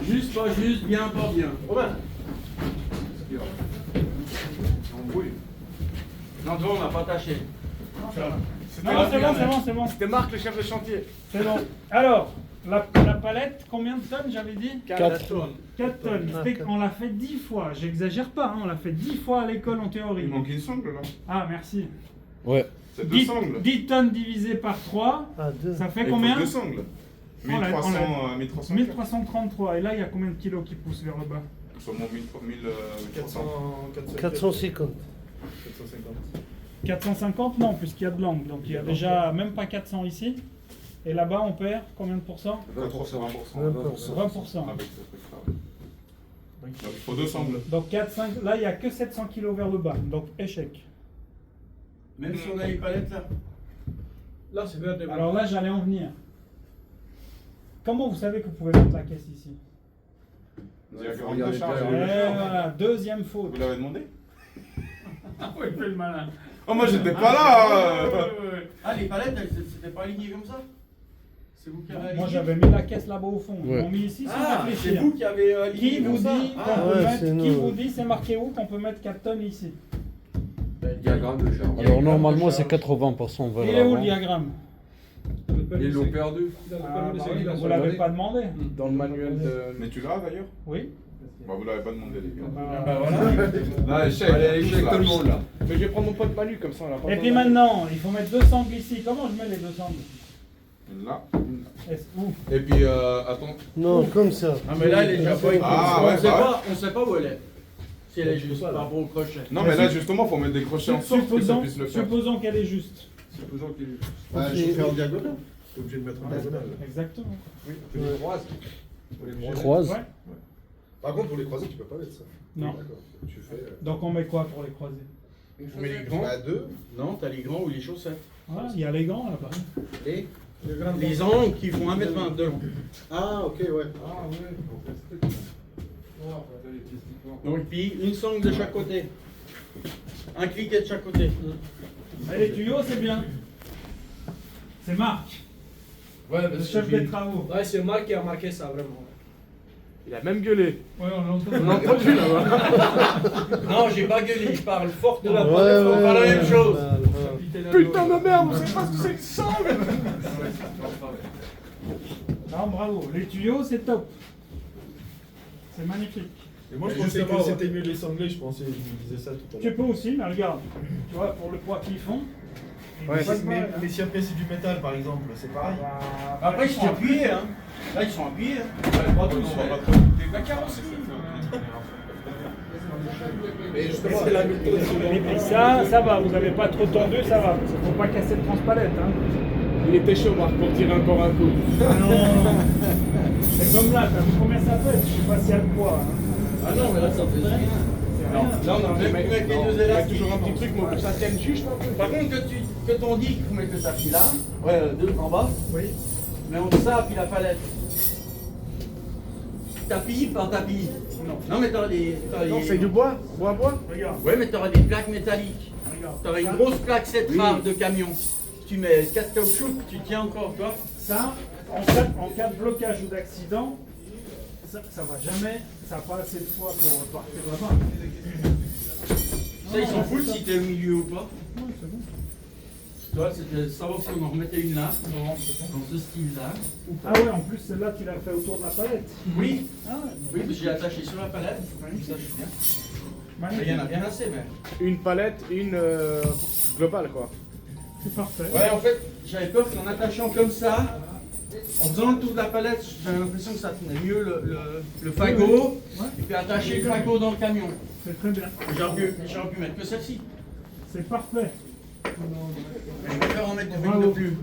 Juste, pas juste, bien, pas bien. Romain. Non, toi, on n'a pas attaché. Non, c'est bon. C'était Marc, le chef de chantier. C'est bon. Alors, la palette, combien de tonnes j'avais dit? 4 tonnes. 4 tonnes. On l'a fait 10 fois. J'exagère pas, hein, on l'a fait 10 fois à l'école en théorie. Il manque une sangle là. Ah, merci. Ouais. C'est 2 10, sangles. 10 tonnes divisé par 3, ça fait combien? 2 sangles. On l'a- 1300. 1333. Et là, il y a combien de kilos qui poussent vers le bas? Sûrement 1300. 450. 450? Non, puisqu'il y a de l'angle. Donc il y a déjà même pas 400 ici. Et là-bas, on perd combien de pourcents? 20%. 20%. Avec ce truc-là. Donc il faut 2 sangles. Donc 4, 5, là, il n'y a que 700 kilos vers le bas. Donc échec. Même si on a les palettes là. Là, c'est bien. Alors là, j'allais en venir. Comment vous savez que vous pouvez mettre la caisse ici? Diagramme de charge. Et voilà, deuxième faute. Vous l'avez demandé? Ah oui, il fait le malin. Oh, moi j'étais pas là. Ah, les palettes, c'était pas aligné comme ça? C'est vous qui avez aligné? Moi, j'avais mis la caisse là-bas au fond. Ouais. Ils m'ont mis ici sans Ah, c'est réfléchir. vous qui avez aligné Qui vous comme ça? dit qu'on Ah, peut ouais, mettre, c'est qui nous. vous dit, c'est marqué où qu'on peut mettre 4 tonnes ici? diagramme de charge. Alors normalement c'est 80% vers Il est où le l'avant. diagramme? Ils l'ont perdu. Ah, bah oui, donc vous l'avez pas demandé. Dans le manuel de. Mais tu l'as d'ailleurs? Oui. Bah vous l'avez pas demandé les gars. Bah, Là, échec. Allez, échec tout le monde là. Mais je vais prendre mon pote Manu comme ça, on l'a pas. Et puis maintenant, il faut mettre 2 sangles ici. Comment je mets les 2 sangles? Une là. Où? Et puis attends. Non, comme ça. Ah, mais là, elle est déjà pas Ah, ouais, on sait pas où elle est. Si elle est juste par rapport au crochet. Non mais là justement faut mettre des crochets en sorte que ça puisse le faire. Supposons qu'elle est juste. Supposons qu'il est. Bah, je fais en diagonale. T'es obligé de mettre en diagonale. Exactement. Oui, tu les croises. Croise. Ouais. Par contre, pour les croiser, tu peux pas mettre ça. Non. D'accord. Tu fais. Donc on met quoi pour les croiser? On met les grands. Bah, 2. Non, t'as les grands ou les chaussettes. Voilà, il y a les gants là-bas. Les angles qui font 1m20 de long. Ah, ok, ouais. Donc, puis une sangle de chaque côté. Un cliquet de chaque côté. Et les tuyaux, c'est bien. C'est Marc, Ouais, le chef des travaux. Ouais, c'est Marc qui a remarqué ça, vraiment. Il a même gueulé. Ouais, on l'entend. On a entendu là-bas. Non, j'ai pas gueulé, je parle fortement. Ouais, On parle la même chose. Putain de merde, vous savez pas ce que c'est que ça. Non, bravo. Les tuyaux, c'est top. C'est magnifique. Et moi, je pensais que c'était mieux les sanglés, je pensais, je me disais ça tout à Tu l'heure. peux aussi, mais regarde. Tu vois, pour le poids qu'ils font. Ouais, ils passent mal, hein. mais si après c'est du métal, par exemple, c'est pareil. Bah, Après, ils sont appuyés, hein. Là, ils sont appuyés. Hein. Pas tous, on va pas trop. La carrosserie. Mais justement, c'est la méthode. Et puis ça va, vous n'avez pas trop tendu, ça va. Il ne faut pas casser le transpalette. Hein. Il était chaud, Marc, pour tirer encore un coup. Ah non. C'est comme là, t'as vu combien ça fait? Je sais pas s'il y a de poids. Hein. Ah non, mais là, ça fait rien. C'est rien. Là, on a même avec les deux Il y a élastiques. toujours un petit truc, moi, pour que ça tienne juste un peu. Par contre, que t'on dit qu'il faut mettre le tapis là, ouais, deux en bas, Oui. mais on ça, puis la palette. Tapis par tapis. Non, mais t'auras des. Non, c'est du bois. Bois. Regarde. Ouais, mais t'auras des plaques métalliques. Regarde. T'auras une grosse plaque 7 rames de camion. Tu mets 4 caoutchoucs, tu tiens encore, toi. Ça, en cas de blocage ou d'accident, ça va jamais, ça n'a pas assez de poids pour partir là-bas. Ça, ils s'en foutent si t'es au milieu ou pas. Ouais, c'est bon. Toi, c'était savoir si on en remettait une là, Non, c'est bon. dans ce style-là. Ah ouais, en plus celle-là tu l'as fait autour de la palette. Oui, Ah ouais, oui, parce que j'ai attaché sur la palette. Ça, je suis bien. Mais il y en a bien assez, mais. Une palette, une globale, quoi. c'est parfait. Ouais, en fait, j'avais peur qu'en attachant comme ça, en faisant le tour de la palette, j'avais l'impression que ça tenait mieux le fagot, Ouais. et puis attacher le fagot dans le camion. C'est très bien. J'aurais pu mettre que celle-ci. C'est parfait. Je préfère en mettre une de plus.